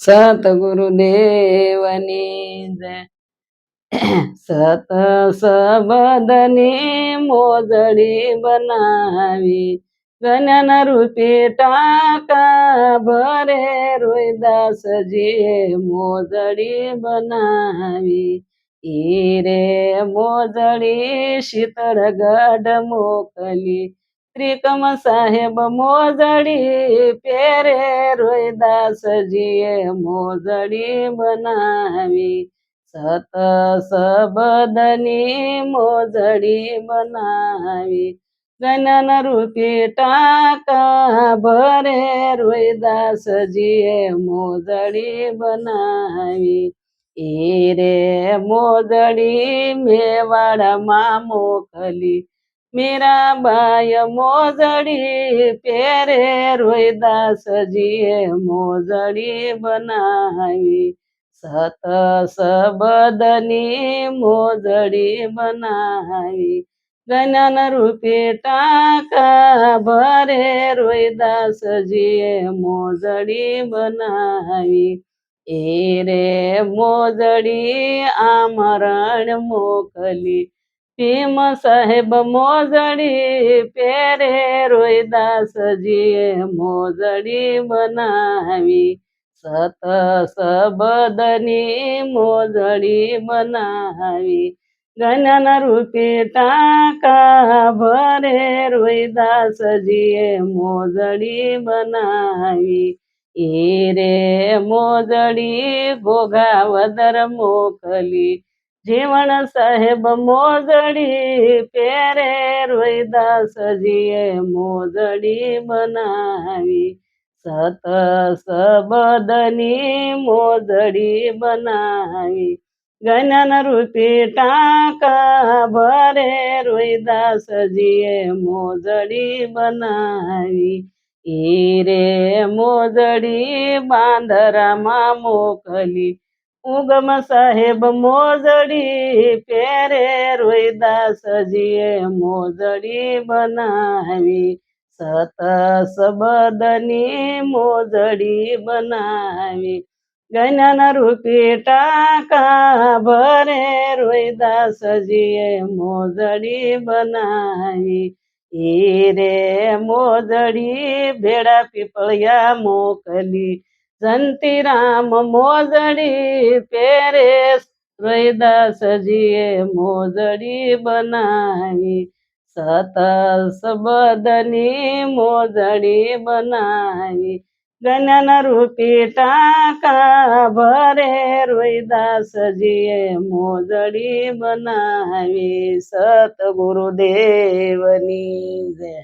સતગુરુદેવની જય. સત સબદની મોજડી બનાવી ગણન રૂપી ટાકા ભરે રોહિદાસજીએ મોજડી બનાવી. રે મોજડી શીતળગઢ મોકલી ત્રિકમ સાહેબ મોજડી પેરે રોહિદાસજીએ મોજડી બનાવી. સત સબદની મોજડી બનાવી ગણન રૂપી ટાકા ભરે રોહિદાસજીએ મોજડી બનાવી. રે મોજડી મેવાડમાં મોકલી મીરાબાઈ મોજડી પેરે રોહિદાસજીએ મોજડી બનાવી. સત સબદની મોજડી બનાવી ગણન રૂપી ટાકા ભરે રોહિદાસજીએ મોજડી બનાવી. રે મોજડી આમરણ મોકલી ભીમ સાહેબ મોજડી પેરે રોહિદાસજીએ મોજડી બનાવી. સત સબદની મોજડી બનાવી ગણન રૂપી ટાકા ભરે રોહિદાસજીએ મોજડી બનાવી. રે મોજડી ઘોઘાવદર મોકલી જીવણ સાહેબ મોજડી પેરે રોહિદાસજીએ મોજડી બનાવી. સત સબદની મોજડી બનાવી ગણન રૂપી ટાકા ભરે રોહિદાસજીએ મોજડી બનાવી. રે મોજડી બાંદરામાં મોકલી ઉગમ સાહેબ મોજડી પેરે રોહિદાસજીએ મોજડી બનાવી. સત સબદની મોજડી બનાવી ગણન રૂપી ટાકા ભરે રોહિદાસજીએ મોજડી બનાવી. રે મોજડી ભેડા પીપળિયા મોકલી જંતીરામ મોજડી પેરે રોહિદાસજીએ મોજડી બનાવી. સત સબદની મોજડી બનાવી ગણન રૂપી ટાકા ભરે રોહિદાસજીએ મોજડી બનાવી. સતગુરુદેવની જય.